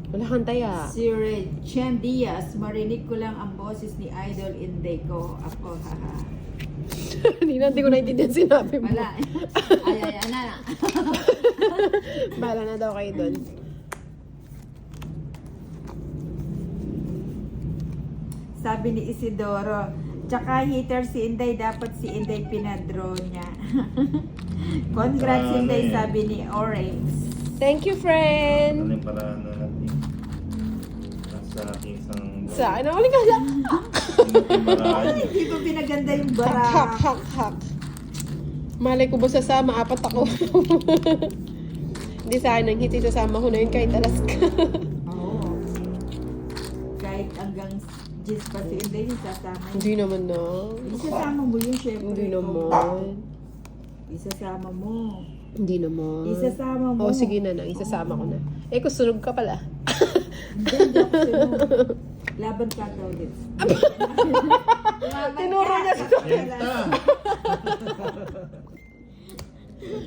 Wala kang taya. Si Chen Diaz, marinig ko lang ang boses ni Idol Inday ko. Ako, haha. Hindi ko naintindihan sinabi mo. Wala. Ay, na. Bahala na daw kayo doon. Sabi ni Isidoro, tsaka hater si Inday, dapat si Inday pinadraw niya. Congrats Inday, sabi ni Orex. Thank you, friend! Ano yung paraan na natin? Nasa aking isang... Sa akin, uling ka lang. Ay, hindi ko pinaganda yung bara. Hak. Malay ko ba sasama? 4 ako. Hindi sa akin ang hit, sasama ko na yun kahit alas ka. Oo. Kahit hanggang Gis pa si Inday, yung sasama yun. Hindi naman na. Isasama mo yun, syempre. Hindi naman. Isasama mo. Hindi naman. Isasama mo. Oo, sige na, isasama ko na. Eh, kung sunog ka pala. Hindi ako sunod. Laban ka daw ulit. Tinuro niya sa Senta!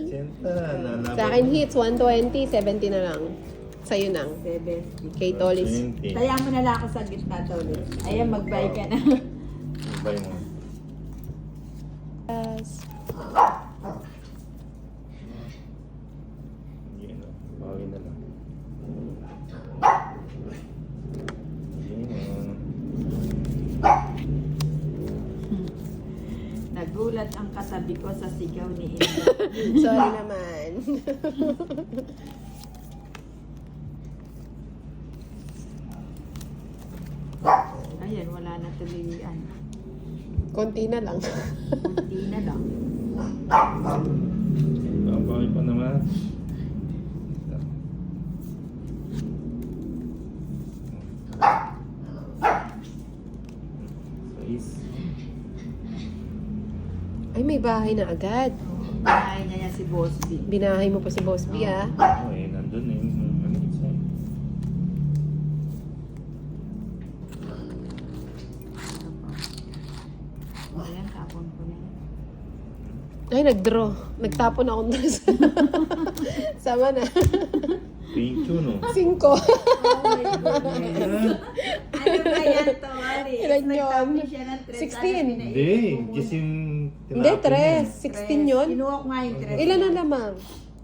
Senta! Sa akin hits, 120, 70 na lang. Sa'yo nang. 70. Kay Tolis. Taya mo na lang ako sa gitna daw ulit. Ayan, mag-buy ka na. Bye mo. Yes. Hindi na. Bawin na lang. Nagulat ang katabi ko sa sigaw ni Inday. Sorry naman. Ayan, wala na tuloy yan. Konti na lang. Kunti na lang. Babawin pa naman. Ay, may bahay na agad. Binahay niya yan si Boss B. Binahay mo pa si Boss B, ah. Oo, nandun eh. Ano isa eh. Ayan, tapon ko na yan. Ay, nag-draw. Nagtapon ako doon. Sama na. Pincho, no? 5. Oh my goodness. Ano ba yan, Tori? Ilan yun? Nagtapon siya ng 16. Hindi. Just yung... Hindi, 3. 16 yun. Kinuha ko nga yung 3. Ilan na lamang?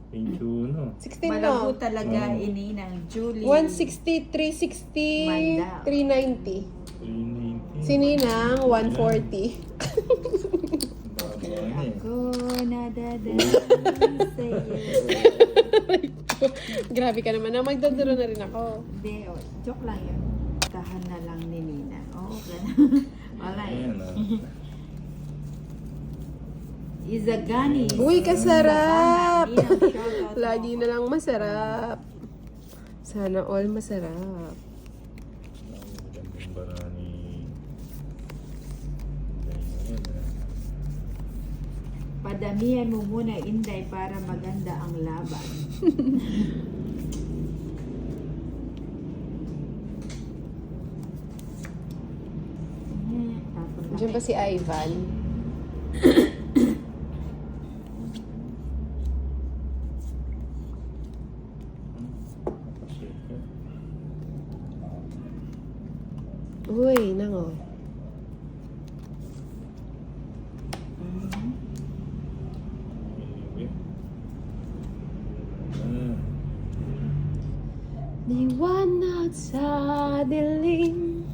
Pincho, no? 16 Malago no? talaga Oo. ini ng Julie. 160, 360, Manda. 390. 390. Si Ninang, 140. Bago ano eh. Ako nadadaan sa'yo. Grabe ka naman. Magdaduro na rin ako. Hindi, oh, joke lang yun. Tahan na lang ni Nina. Oo, okay. Wala Ayan, eh. ah. Izagani. Uy, kasarap! Ninang, shoutout mo. Lagi na lang masarap. Sana all masarap. Ang gandang bara ni... Ayan, ah. Padamihan mo muna, Inday, para maganda ang laban. Tapon lang. Diyan ba si Ivan? Napashake. Uy, nango. Mhm. Anyway. Ah. Liwanag sa dilim.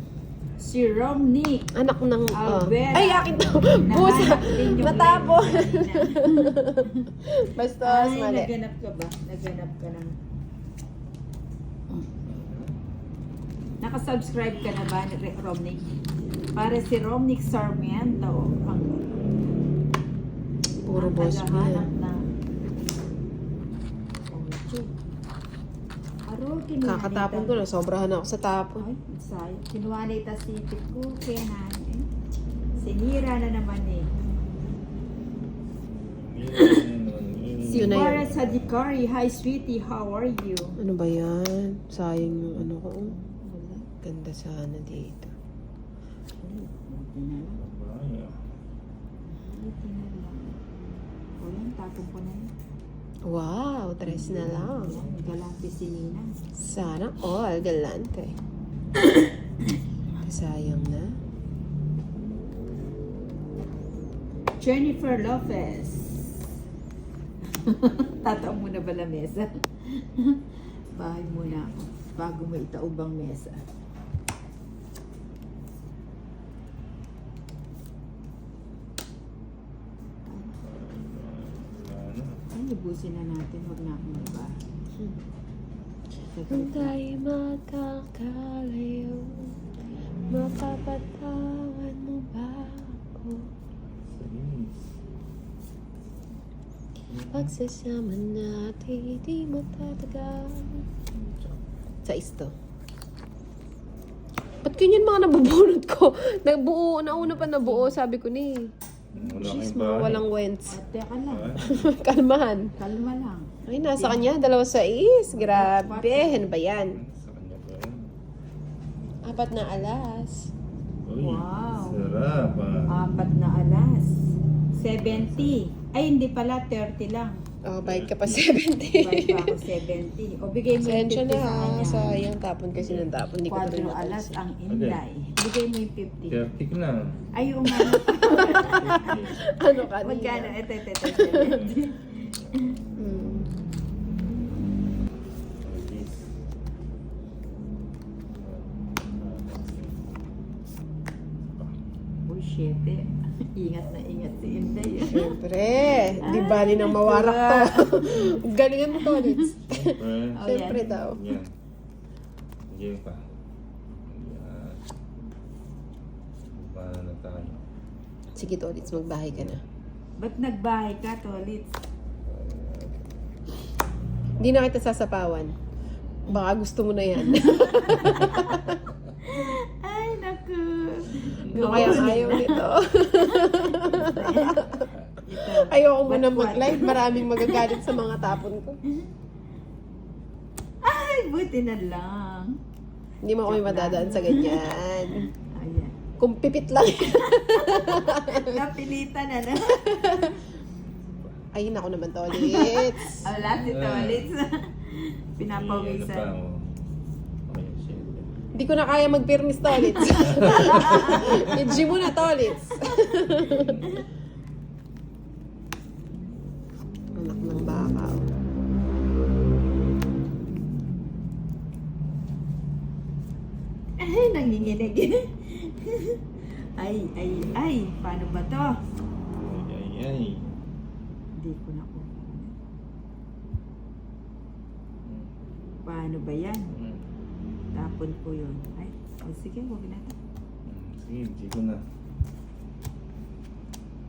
Si Romney. Anak ng... Alvera. Ay, akin to. Busa. Nahanap din yung Matapon. live kanina. Bastos, Ay, mali. naghanap ka ba? Naghanap ka ng... Nakasubscribe ka na ba, Romney? Para si Romney Sarmiento. Ang Puro boss mo naghahanap yan. na... Aro, kinuha Kakatapon nita- ko na. Sobrahan ako sa tapon. Ay, sayang. Kinuha nita si Piku, Kenan. Eh. Sinira na naman eh. Si Yun na yun. Cora Sadikari. Hi, sweetie. How are you? Ano ba yan? Sayang yung ano ko. Ganda sana dito. Buti na lang. Buti na lang. O yan, tapon ko na yun. Wow, 3 na lang. Galante si Nina. Sana all galante. Sayang na. Jennifer Lopez. Tataob mo na ba la mesa? Bahay muna ako bago mo itaob ang mesa. Ano? Ay, libusin na natin. Huwag na akong iba. Kung tayo magkakalayo, mapapatawan mo ba ako? Pagsasama natin, di matatagal. Sa isto. Ba't ganyan mga nabubunod ko? Nabuo, nauna pa nabuo, sabi ko ni. Wala Jeez, kayong mga bahay. walang wents. Ate ka lang. Kalmahan. Kalma lang. Ay, nasa kanya, 2-6. Grabe, ano ba yan? Sa kanya pa yan. 4 na alas. Uy, Wow. sarap ah. 4 na alas. 70. Ay, hindi pala. 30 lang. Oh, bayad ka pa 70. Bayad pa ako 70. O, bigay mo yung 50 Sensya na sa ha, kanya. sayang tapon kasi ng tapon. Hindi ko pa rin 4 alas napansin. ang Inday. Bigay mo yung 50. 30 lang. Ay, yung ano. Ano kanina? Magkano? Ito. Hmm. Uy, 7. Ingat na ingat si Inday. Siyempre, di bali nang mawarak to. Galingan mo to, Litz. Siyempre. Oh, Siyempre yan. daw. Yan. Yan pa. Yan. Paano na tayo? Sige to, Litz, magbahay ka na. Ba't nagbahay ka, Tolit? Hindi na kita sasapawan. Baka gusto mo na yan. Ay, naku. Ano kaya ayaw nito? Ito. Ayoko muna What? mag-live. Maraming magagalit sa mga tapon ko. Ay, buti na lang. Hindi mo kami madadaan sa ganyan. Ayan. Kung pipit lang. Napilitan na na. Ay, naku naman to, Litz. Wala si Tolit. Ano pa? Pinapawisan. Oh. Okay, shit. Hindi ko na kaya mag-permis to, Litz. I-gym mo na to, Litz. Anak ng baka. Oh. Ay, nanginginig. Ay. Paano ba to? Ay. Hindi ko na ko. Paano ba yan? Tapon ko yun. Ay, sige, huwag na. Sige, G ko na.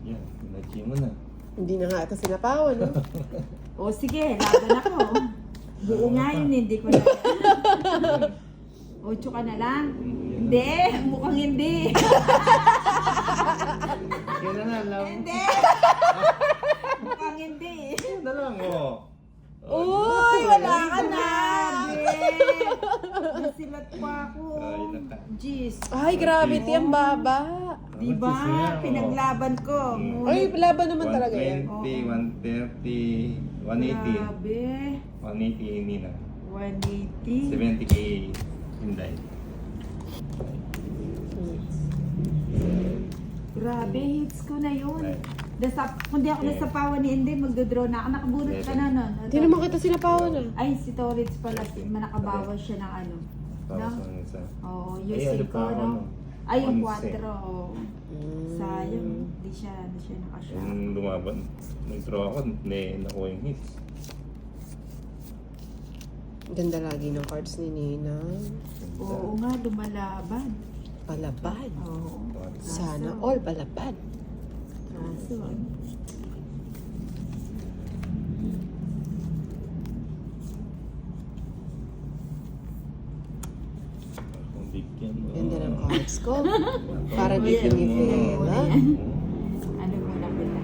Yan, na-G mo na. Hindi na nga ito sinapawan, no? O sige, laban ako. Buo nga yun, hindi ko na. 8 ka na lang? Hindi, mukhang hindi. Kailan na lang? Hindi. Mukhang hindi. Na lang, oh. Uy, wala ka na! Nasilat pa ako. Ay, naka. Jeez. Ay, gravity, ang baba. Diba? Pinaglaban ko. Ay, laban naman talaga yan. 120, 130, 180. Grabe. 180 Nina. 180. 70k Inday. Grabe, hits ko na yun. Right. Kung di ako nasapawan ni Inday, magdodraw na ako. Nakabunot ka na nun. Hindi naman kita sinapawan, ah. Ay, si Torres pala, manakabawas siya ng ano. Tapos No? ang isa. Oo, Ay, yung ano 5, pa, no? ano? Ay, yung 11. 4, oo. Sayang, di siya nakasya. Yung lumaban, nag-draw ako, hindi nakuha yung hits. Ganda lagi ng cards ni Nina. Oo nga, lumalaban. Palaban. Oo. Sana all palaban. Kaso, Kung bigyan mo. Ganda ng cards ko. Parang Oh, yan. ikinipela. ano muna kita?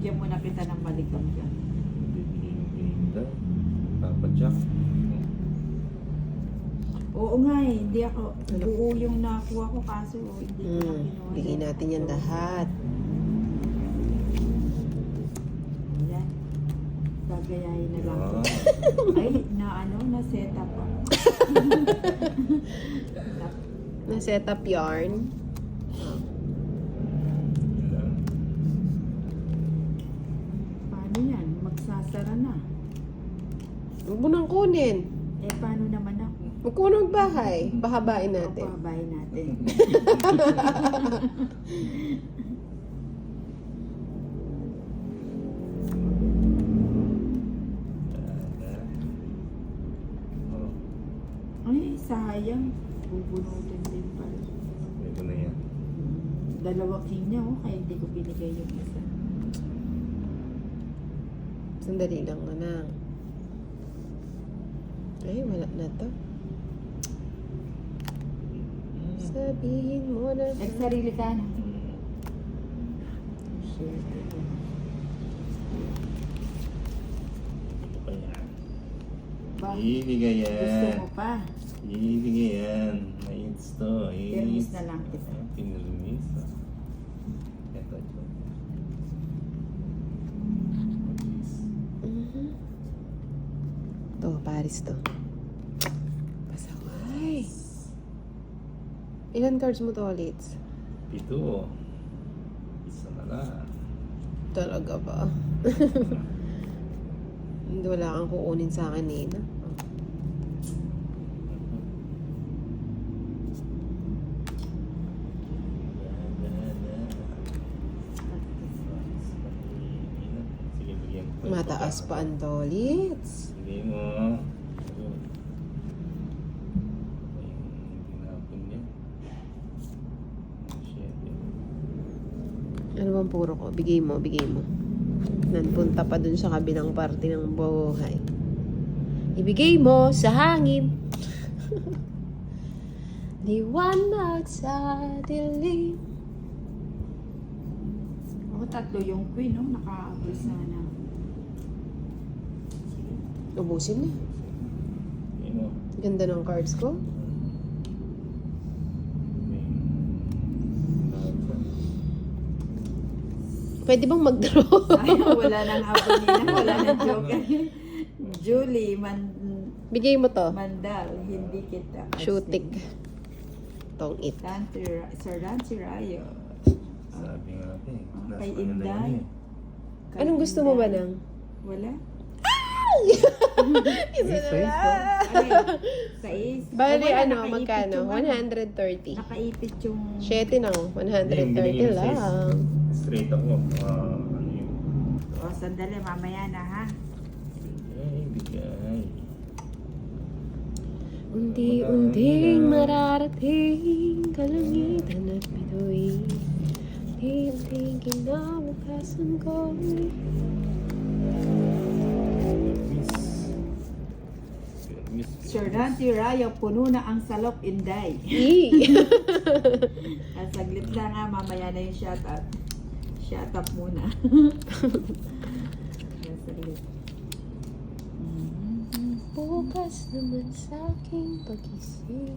Diyan muna kita ng malikam dyan. Papa Jack. Oo nga eh, hindi ako, buo yung nakuha ko kaso hindi ko na kinuha. Bigay natin yan lahat. Yan. Gagayahin na lang. Yan. Ay, na set up pa. Na-set up yarn. Yan. Paano yan? Magsasara na. Huwag mo nang kunin. Eh, paano naman ako? Huwag ko nang bahay. Bahabain natin. Papabayin natin. Yan. Oh, Ay, sayang. Bubunutin din pala. ito na yan. Dalawa king niya, oh, kaya hindi ko binigay yung isa. Sandali lang manang. Ay, wala na to. Sabihin mo na. Nagsarili ka na. Ito pa yan. Ba, Ibigay gusto yan. mo pa? Ibigay yan. Maits to. Permis na lang kita. Pinirmis. Ito. Mhm. To, Paris to. Pasaway. Ilan cards mo to ulit? 7. Isa na lang. Talaga ba? Hindi, wala kang kukunin sa akin, Nina. Sige, bigyan ko. Mataas pa ang dolits. Sige mo. Tinapon niya. Shit. Ano bang puro ko? Bigay mo, bigay mo. Nanpunta pa dun sa kabilang parte ng buhay. Ibigay mo sa hangin. Liwanag sa dilim. Ako, tatlo yung queen, no? Nakaabot sana. Sige. Ubusin na. Sige mo. Ganda ng cards ko. Pwede bang mag-draw? Ay, wala nang abon nila, wala nang joker. Julie, Bigay mo to. Mandal, hindi kita. Shootik. Tong it. Sir Nancy Rayo. Sabi nga natin. Kay Inday. Anong gusto mo ba nang? Wala? Isa na lang. Sais. Bali, Wala, ano, nakaipit magkano? yung ano. 130. Nakaipit yung... 7 na, 130 lang. Straight ako. Ano yun? O, sandali, mamaya na ha. Bigay. Unti-unting mararating kalangitan at bituin. Unti-unting kinabukasan ko. Sir Nancy Rayo, puno na ang salop, Inday. At saglit lang ha, mamaya na yung shout out. Shout up muna. Saglit. Bukas naman sa aking pag-isip.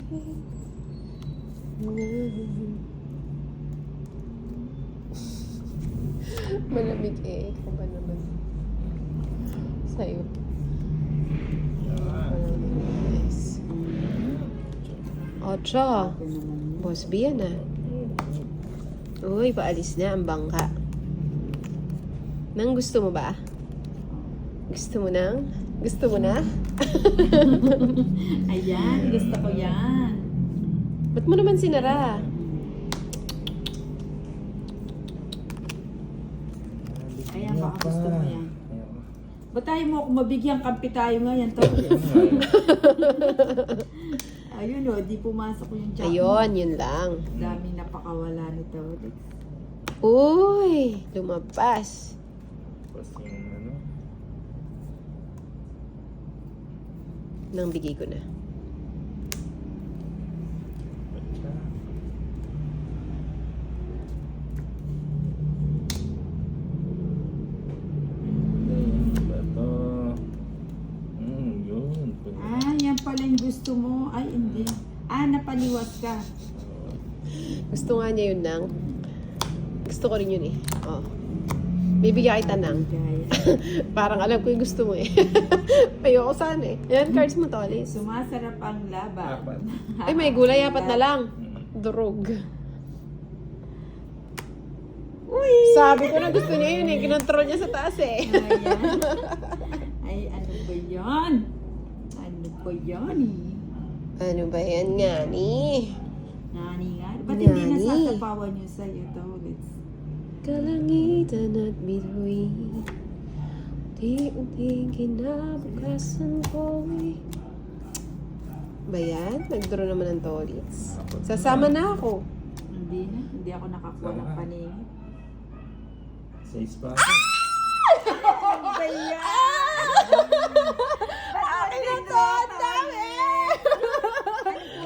Malamig eh. Ikaw ba naman? Sa'yo. Nice. 8. Ito naman. Boss B yan ah. Uy, paalis na ang bangka. Nang gusto mo ba? Gusto mo nang? Gusto mo na? Ayan, gusto ko yan. Ba't mo naman sinara? Ayan, baka gusto mo yan. Ba't tayo mo ako mabigyan? Kampi tayo ngayon to. Ayun o, di pumasok yung jack. Ayun, yun lang. Dami napakawala nito. Uy, lumabas. Tapos yung ano. Nang bigay ko na. Bacha. Bato. Yun. Ah, yan pala yung gusto mo. Ay, hindi. Ah, napaliwas ka. Gusto nga niya yun nang. Gusto ko rin yun eh. Oh. Bibigyan kita ng. Gaya. Parang alam ko yung gusto mo eh. Ayoko sana eh. Yan, cards mo, Tolis. Sumasarap ang laban. Apat. Ay, may gulay, 4 na lang. Durog. Uy! Sabi ko na gusto niya yun eh. Kinontrol niya sa taas eh. Ayan. Ay, ano ba yan? Ano ba yan eh? Ano ba yan nga ni? Nani nga? Ba't hindi Nani? nasasapawan yun sa'yo, Tolits? Kalangitan at bituin, unti-unting kinabukasan ko'y. Ba yan? Nag-draw naman ng Tolits. Sasama na ako. Hindi na. Hindi ako nakakuha ng Sama. paningin. 6 pa. Ano ba yan? Akin na to! Ang dami!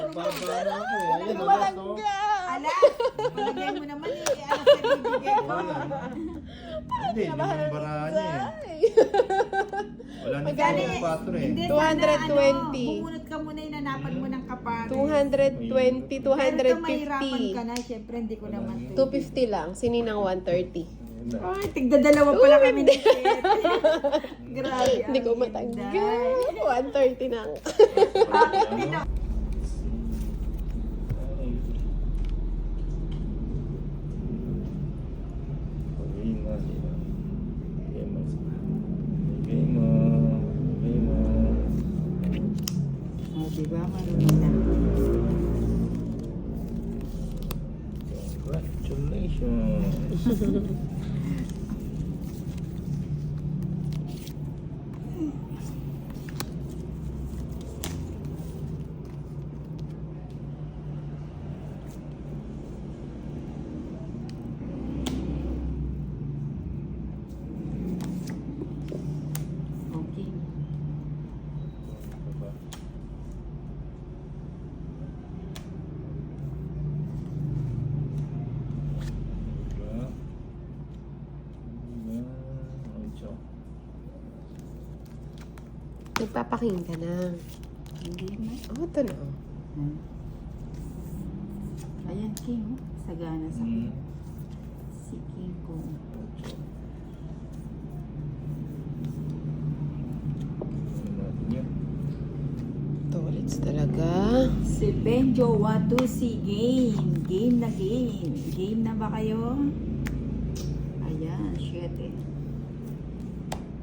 Baba na ako eh. Ayun, Walang no? ga! Ala! Palagay mo naman eh. Ano sa bibigay ko? Hindi, hindi mo yung barahan niya eh. Wala na Magkano yung 4 eh. Hindi, 220. sana, bumunot ka muna, inanapan mo ng kapares. 220, Pero kung mahirapan ka 250. na, syempre hindi ko naman 250 lang. Sininang 130. Ay, tigdadalawa pala kami ni Seth. Grabe. Hindi ko ang matanggal. ganda. 130 lang. Bakit pina... Oh, diba? Marunong na. Congratulations. Okay. Nagpapaking ka na. Hindi na. Oh, ito na. Ayan, King. Oh. Sagana sa si King ko. Tolits talaga. Si Benjo Watusi game. Game na game. Game na ba kayo? Ayan, 7.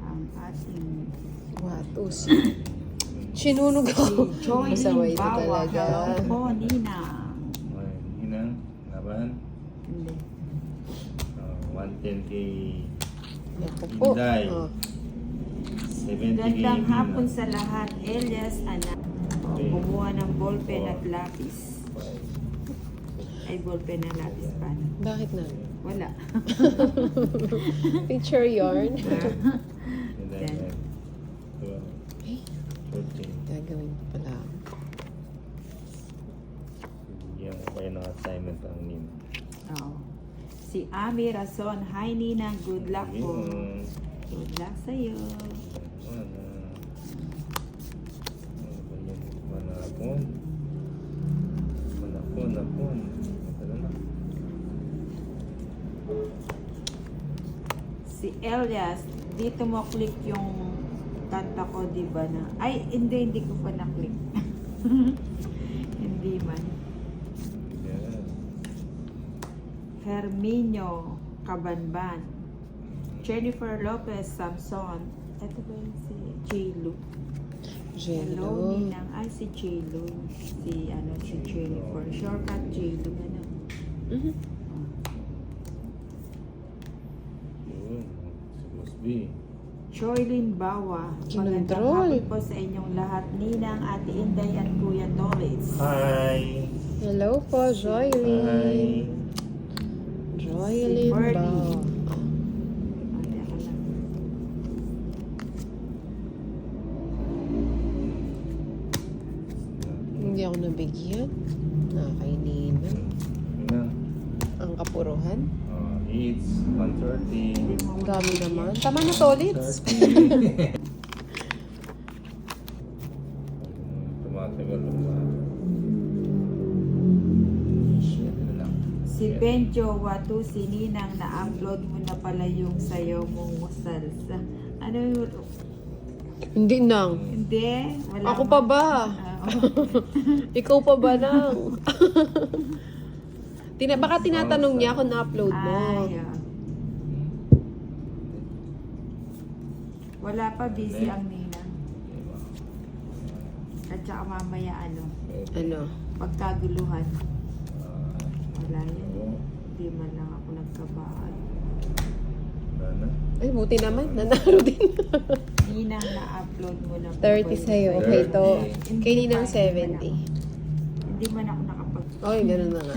Ang ating Watus. Sinunog ako. Joy Masama ito Bawa. talaga. Hello po, Nina. Hinang, laban. Hindi. 110 kay Naku po. Inday. Oh. 70 kay Gandang Mina. hapon sa lahat. Elias, anak. Okay. Kumuha ng ballpen at lapis. Ay, ballpen na lapis pa. Bakit na? Wala. Picture yarn. Then, Eh, 14. gagawin ko pala. Bigyan ko kayo ng assignment ang Nina. Oo. Si Ami Rason. Hi, Nina. Good luck po. Yun. Good luck sa'yo. Manapon. Manapon. Ano na? Si Elias, dito mo click yung kanta ko, di ba na? Ay, hindi ko pa na-click. Hindi man. Yan. Herminio Cabanban. Jennifer Lopez Samson. Ito ba yung si J-Lo? Hello, Jello. Ninang. Ay, si J-Lo. Si Jennifer. Shortcut J-Lo. Ano? Mhm. Yun. Si Boss B. Joylyn Bawa. Magandang Kinontrol. hapon po sa inyong lahat. Ninang, Ate Inday at Kuya Tolitz. Hi! Hello po, Hi! Joylyn. Joylyn Si Birdie. ba? Ate, ako lang. Hindi ako nabigyan. Nakainina. Yun na. Ang kapuruhan. It's 1:30. Ang dami naman. Tama na, Tolits. Tumatagal ba? Shit na lang. Si Benjo Watu, si Ninang, na-upload mo na pala yung sayaw mong salsa. Ano yun? Hindi nang. Hindi? Wala Ako mo? pa ba? Oo. Ikaw pa ba nang? Baka tinatanong niya kung na-upload mo. Ay, ah. Wala pa, busy ang Ninang. At saka mamaya Ano? pagkaguluhan. Wala yan. Hindi man lang ako nagkabaan. Ano? Ay, buti naman. Nanalo din. Ninang, na-upload mo na. 30 sa'yo. Okay to. Hindi Kay Ninang pa, hindi 70. Hindi man ako nakapag... Oy, ganun na nga.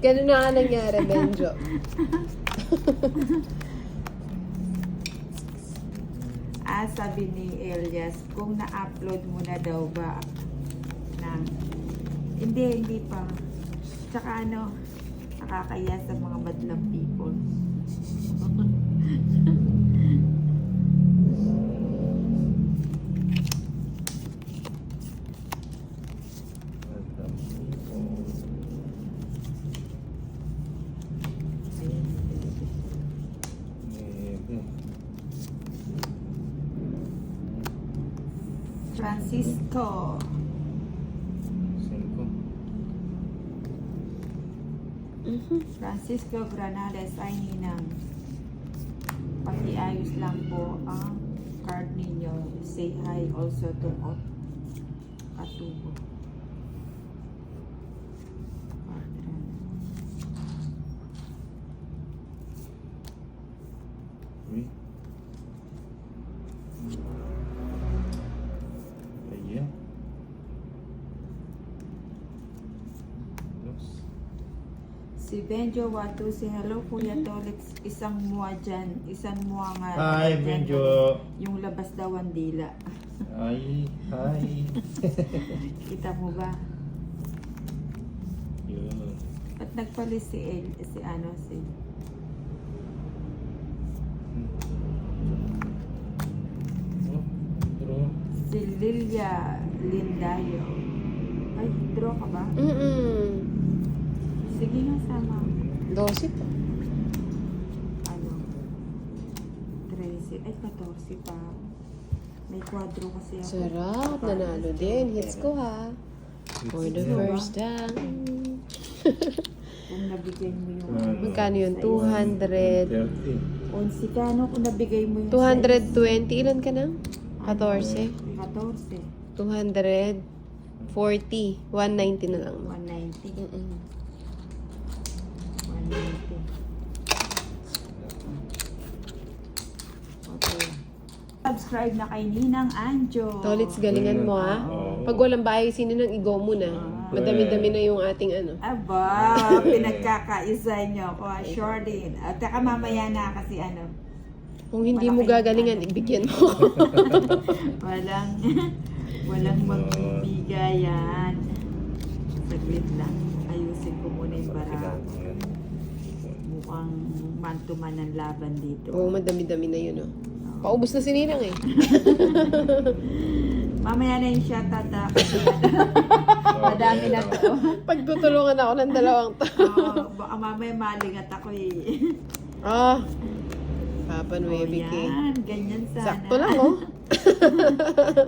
Ganun na nga nangyari, Benjo. Sabi ni Elias, kung na-upload mo na daw ba ng... Hindi pa. Tsaka nakakaya sa mga madlang people. Ayan. Francisco. 5. Francisco Granales, ay Ninang. Pakiayos lang po ang card ninyo. Say hi also to Katubo. Uy. Ayan. Si Benjo Watu, si hello Kuya Tolix, isang mua dyan. Isang mua nga. Hi, dyan, Benjo. Yung labas daw ang dila. Ay, hi. Kita mo ba? Yun. Ba't nagpalis si Oh, pero, si Lilia Lindayo. Ay, draw ka ba? Sige nga, sama. 12 pa. 13, ay 14 pa. May kwadro kasi ako. Sarap. Nanalo din. Hits ko ha. For the first time. Kung nabigay mo yung... Magkano yun? 200. 30. Onsi ka, kung nabigay mo yung... 220. Ilan ka na? 14. 14. 240. 190 na lang. 190. 190. 190. Okay. Subscribe na kay Ninang Anjo. Tolits, galingan mo ha. Pag walang bahay, sino nang igo mo na. Madami-dami na yung ating ano. Aba, pinagkakaisa niyo ako. Sure din. At taka mamaya na kasi Kung hindi mo gagalingan, ibigyan mo. Walang magbibigayan. Saglit lang. Ayusin ko muna yung bara. Mukhang man-to-man ang laban dito. Oo, madami-dami na yun oh. Paubos na si Ninang eh. Mamaya na yung shoutout kasi madami na to. Pagtutulungan ako ng dalawang tao. Baka mamaya malingat ako eh. Papa Nueve K. Yan, ganyan sana. Sakto lang oh.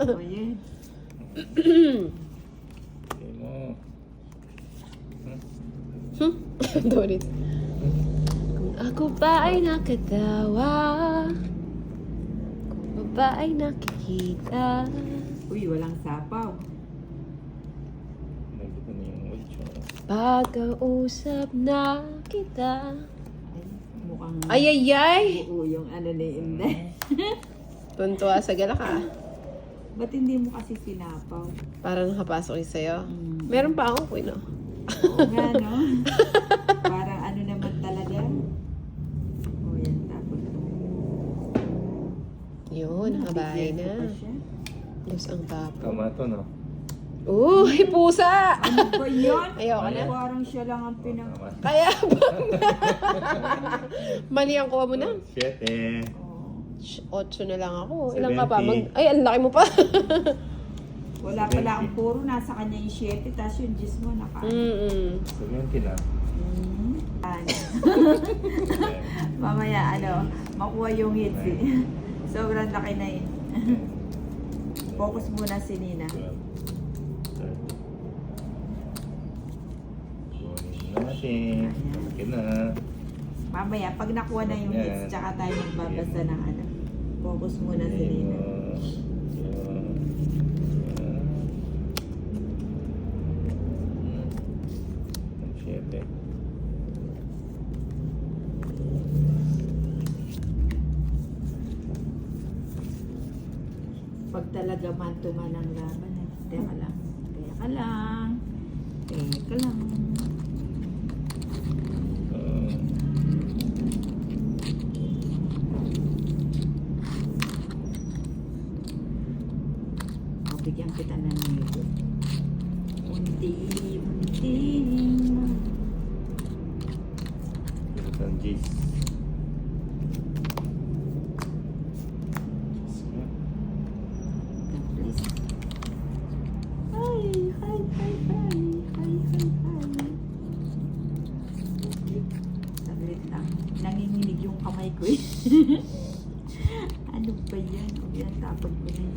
O yan. Okay mo. Dorit. Kung ako ba ay nakatawa, kung ba ay nakikita. Uy, walang sapaw. Nandito na yung 8. Pagkausap na kita. Ay, mukhang Ay! buo yung ni Inday. Tuntua sa gala ka. Ba't hindi mo kasi sinapaw? Parang nakapasok yun sa'yo. Meron pa ako, no? Oo nga, no? Parang naman talaga. O yan, tapos. Yun, nakabahay Bigyan ko na. pa siya. Diyos ang tapo. Tama to, no? Uy, pusa! Ano ba yun? Ayoko na. Parang siya lang ang pinang... Tama. Kaya bang mali ang kuha mo na? 7. 8 na lang ako. Ilang ka pa? 70. Ay, ang laki mo pa. Wala pala ang puro. Nasa kanya yung 7. Tapos yung 10 mo naka... 70 na. Mhm. Mamaya, makuha yung hits eh. Sobrang laki na yun. Focus muna si Nina. Kunin natin. Okay na. Mamaya, pag nakuha na yung hits, tsaka tayo magbabasa ng Focus muna si Nina. Pag talaga man-to-man ang laban, teka lang. Teka lang. Teka lang. Bigyan kita ng nito. Unti-unti. Ang J's. Saglit lang. Nanginginig yung kamay ko eh. Ano ba yan? O yan, tapag ko na yun.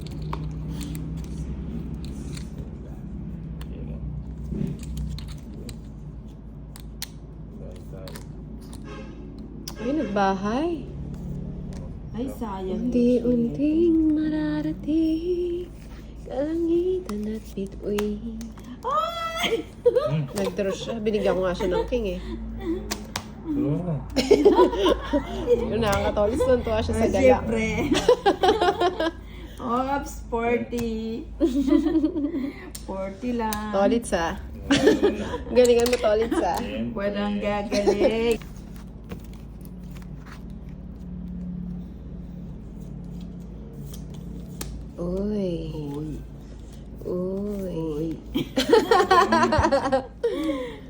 Ay, nagbahay. Ay, sayang. Unti-unting mararating kalangitan at bituin. Ay! Nag-draw siya. Binigyan ko nga siya ng king eh. Oo. Yung nakakatolis nun, tuwa siya sa gala. Siyempre. Sporty. 40 lang. Tolits ah. Galingan mo tolits ah. Walang gagaling. Uy. Uy.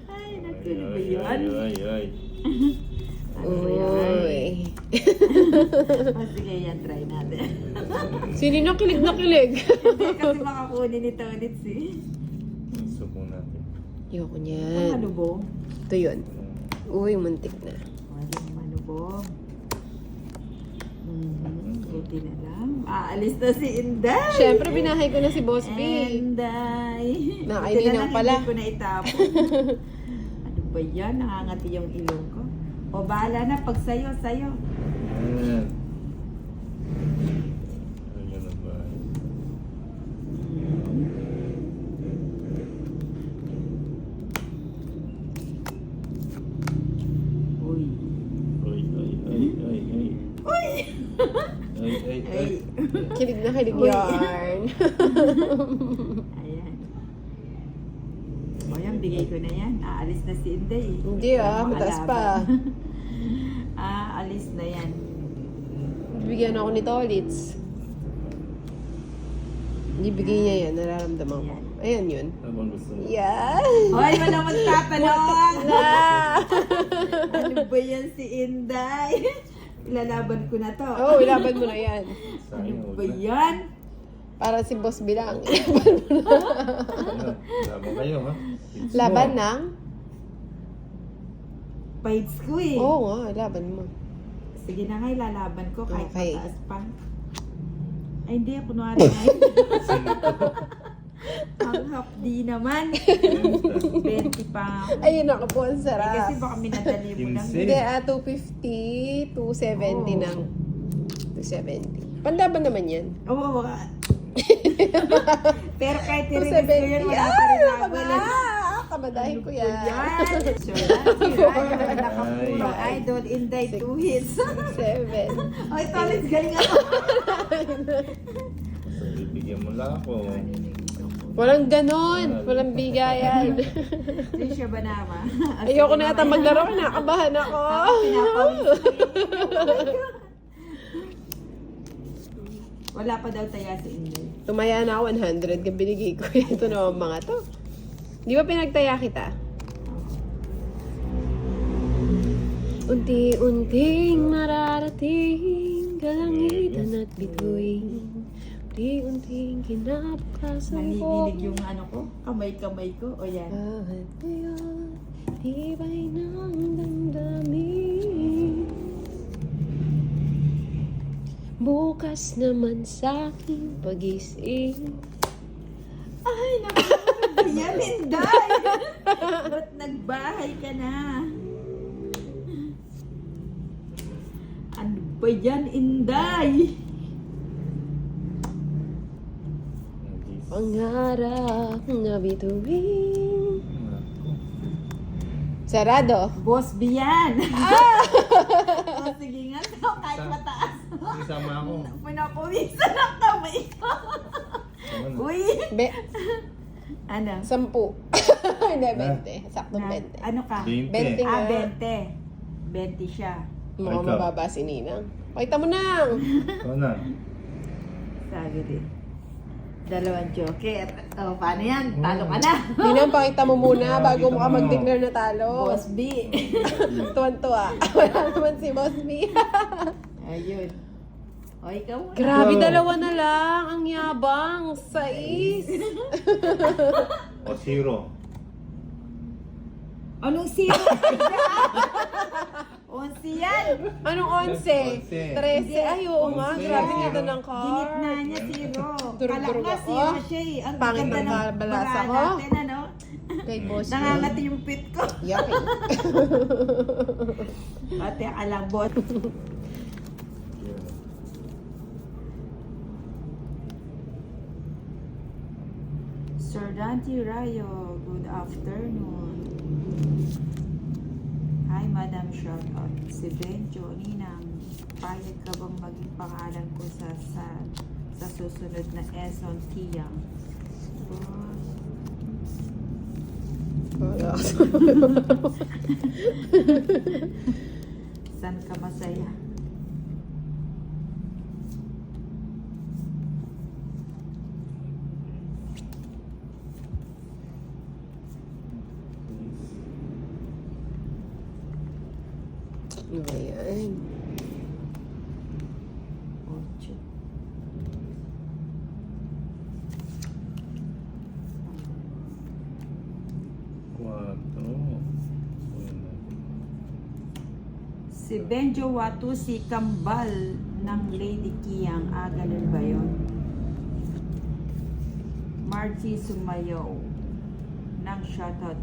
Ay, naku, ano ba yun? Ay. Ano ba yun? Uy. Sige, yan, try natin. Sino na kilig na kilig? Hindi, kasi makakunin nito ulit si. Subong natin. Ayoko Ang niyan. manubong. Ito yun. Uy, muntik na. Walang manubong. Buti na lang. Aalis na si Inday. Siyempre, binahay ko na si Boss B. Inday. Nakaininang pala. Hindi ko na itapon. Ano ba yan? Nangangati yung ilong ko. O, bahala na. Pag sayo. Ayan. Ayan na ba? Uy. Ay. Kilig na kilig Uy. yarn. Ayan. O yan, bigay ko na yan. Aalis na si Inday. Hindi ah, mataas pa. Aalis na yan. Bibigyan ako ni Tolits. Hindi bigay niya yan, nararamdaman ko. Ayan yun. Ano bang gusto mo? Yan! Hoy, wala magtatanong! Na! Ano ba yan si Inday? Ilalaban ko na to. Oo, oh, ilaban mo na yan. Ano ba yan? Para si Boss Bilang. Laban kayo, ha? Laban ng? Fights ko eh. Oo nga, laban mo. Sige na nga, ilalaban ko kahit Okay. mataas pa. Ay, hindi. Kunwari nga yun. Ang hapdi naman. 20 pa. Ayun ako po, ang Eh, sarap. kasi baka minadali mo lang. Hindi. Hindi, 250, 270 ng 270. Pandaban naman yan. Oo, pero kahit i-release ko yun, wala pa rin laban. Kabadahin ko yan. Yan. Sure lang. Si Ryan, nakapuro. Idol, Inday, 2 hits. 7. Oy, Tolis, galing ako. Ibigyan mo lang ako. Walang ganon. Walang bigayan. Hindi siya ba naman? Ayoko na yata maglaro. Nakabahan ako. Pinapawis. Wala pa daw taya si Inday. Tumaya na ako 100 ka binigay ko. Ito naman mga to. Di ba pinagtaya kita? Unti-unting mararating kalangitan at bituin. Unti-unting kinabukasan ko. Nanginginig yung ano ko, kamay-kamay ko. O yan. Kahit ngayon, tibay ng damdamin. Bukas naman sa aking pag-ising. Ay, naku, yan, Inday! Ba't nagbahay ka na? Ano ba yan, Inday? Pangarap na bituin. Sarado. Boss Bian! O, sige nga, kahit mataas. Isama ako. Pinapawisan ang kamay ko. Uy! Ano? 10. Hindi, 20. Saktong 20. Ano ka? 20. 20 nga. 20. 20 siya. Mukhang Ikaw. mababa si Ninang. Pakita mo nang. Ikaw na. Sabi din. 2 joker. O, paano yan? Talo ka na. Ninang, pakita mo muna bago mo ka Pakita mo. mag-declare na talo. Boss B. Tuwan-tuwa. Wala naman si Boss B. Ayun. O, ikaw muna. Grabe, Wow. 2 na lang. Ang yabang. 6. O 0. Anong zero? 11 yan. Anong 11? 11. 13. Ay, oo nga. 11, Grabe zero. ganda ng card. Ginitna niya zero. Durug-durug Kala nga ako. zero siya eh. Ang Pangit ganda ng ng balasa bara ko. natin, ano? Kay Boss B. Nangangati yung pit ko. Yucky. Ate, alam, boss. Sir Dante Rayo, good afternoon. Hi, Madam Shoutout. Si Benjo, Ninang, payag ka bang maging pangalan ko sa susunod na Eson Tiyang? Wala. San ka masaya? Ano ba yan? 8. Si Benjo Watu, si Kambal ng Lady Kiyang. Ah, ganun ba yun? Margie Sumayaw ng shoutout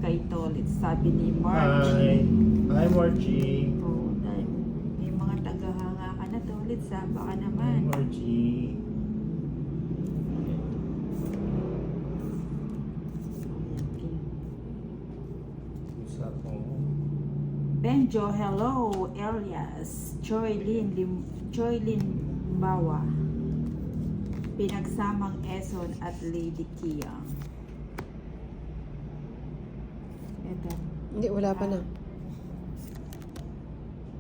kay Tolit. Sabi ni Hi. Margie. Hi, Margie. Oh, dahil may mga tagahanga ka na, Tolit. Saba ka Hi, naman. Margie. Isa po. Benjo, hello, Elias. Joylyn Bawa. Pinagsamang Eson at Lady Kiyang. Ito. Hindi, wala pa na.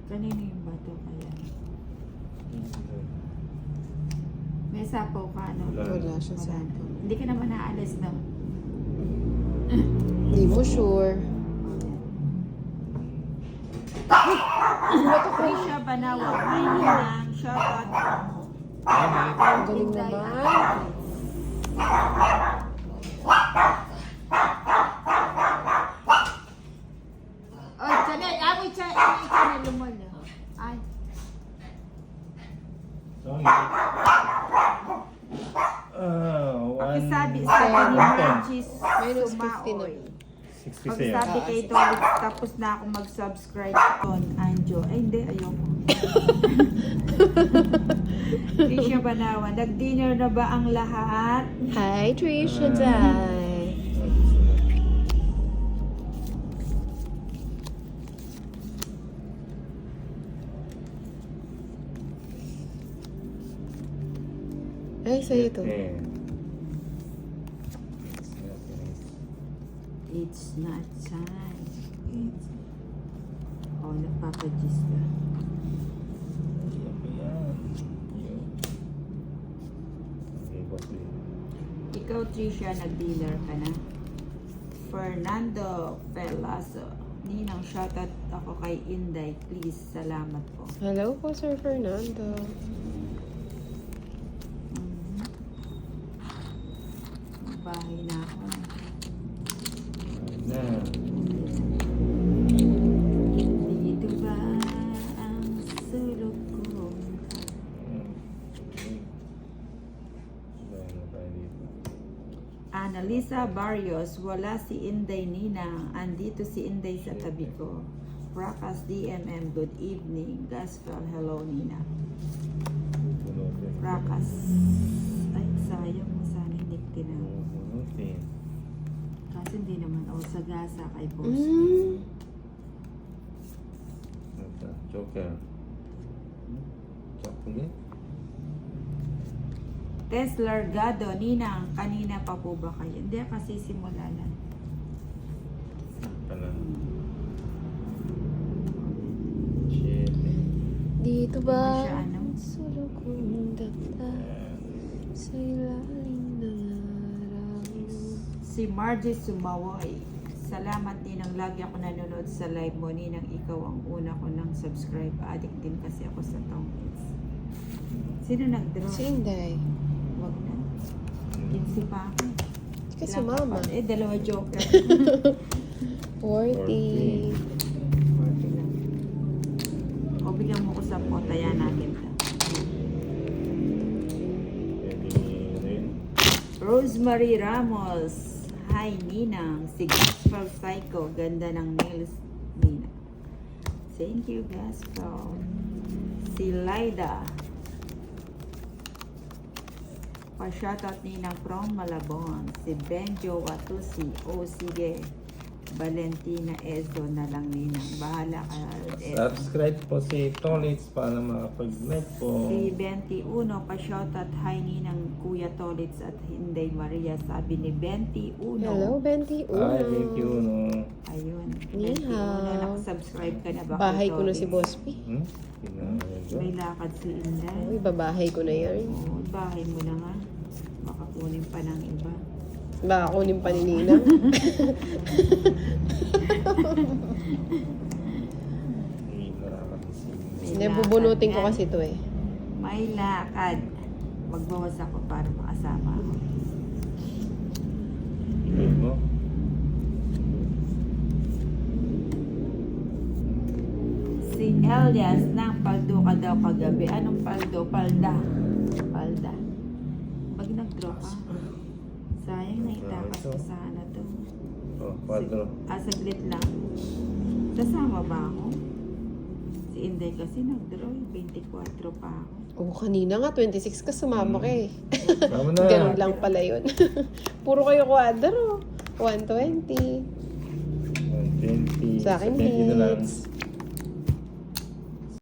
Kanino yung bato kaya? May sapaw ka, ano? Wala. Wala siya sa Wala. Hindi ka naman naalis, no? Hindi mo sure. Trisha Banawa, hi Ninang, shoutout. Ang galing naman. Oh, chanel, amoy chanel lumol. Ay, Sorry. pakisabi ni Ten. Margie Minus 50 na. Sumaoy. 60 Pag sa'yo. sabi kay Tolit, tapos na ako mag-subscribe on Anjo. Ay, hindi, ayoko. Trisha Banawa, nag-dinner na ba ang lahat? Hi, Trisha Dai. Ay, sa'yo to. It's not time. Oh, nagpapagis ka. Ikaw, Trisha, nag-dinner ka na? Fernando Pelazo. Ninang, shoutout ako kay Inday. Please, salamat po. Hello po, Sir Fernando. Bahay na ako. Marisa Barrios, wala si Inday Nina. Andito si Inday sa tabi ko. Prakas DMM, good evening. Gospel, hello Nina. Prakas. Ay, sayang mo sana hindi tinawag. Bunutin. Kasi hindi naman ako sagasa kay boss. Ito, Joker. Chocolate. Tess Largado, Ninang, kanina pa po ba kayo? Hindi, kasi simula lang. Pala. Shit. Dito ba? Siya, ano? Solo kong data sa ilalim ng araw. Si Margie Sumawoy. Salamat Ninang, lagi ako nanonood sa live mo. Ninang, ikaw ang una ko ng subscribe. Addict din kasi ako sa Tongkits. Sino nag-draw? Si Inday. Wag na. 15 pa ako. Hindi ka Ilang sumama. pa? Dalawa joker. 40. 40 lang. O, bigyan mo ko sa potaya natin. Pwede rin. Rosemary Ramos. Hi, Ninang. Si Gospel Psycho. Ganda ng nails, Ninang. Thank you, Gospel. Si Lyda. Pa-shoutout Ninang from Malabon. Si Benjo Watusi. O, sige. Valentina Ezo na lang, Ninang. Bahala ka, Ezo. Subscribe po si Tolits para makapag-like po. Si 21, pa-shoutout, hi Ninang Kuya Tolits at Hinday Maria, sabi ni 21. Hello, 21. Ay, thank you, no. Ayun, Ni 21, hao. nakasubscribe ka na ba? Bahay Kuya ko na si Tolits? Boss P. May lakad si Inday. Uy, babahay ko na yan. Oo, bahay mo na nga. Baka kunin pa ng iba. Baka kunin pa ni Ninang. Hindi, bubunutin ko kasi to eh. May lakad. Magbawas ako para makasama ako. Mo? Si Elias ng paldo ka daw kagabi. Anong paldo? Palda. Palda. Pag nag-draw ka, sayang na itakas ko sana to. Oh, 4. Saglit lang. Kasama ba ako? Si Inday kasi nag-draw. 24 pa ako. Oo, kanina nga, 26 ka, sumama ka eh. Tama na. Ganun lang pala yun. Puro kayo kwadro. 120. 120. Sa akin, 70 na lang. hits.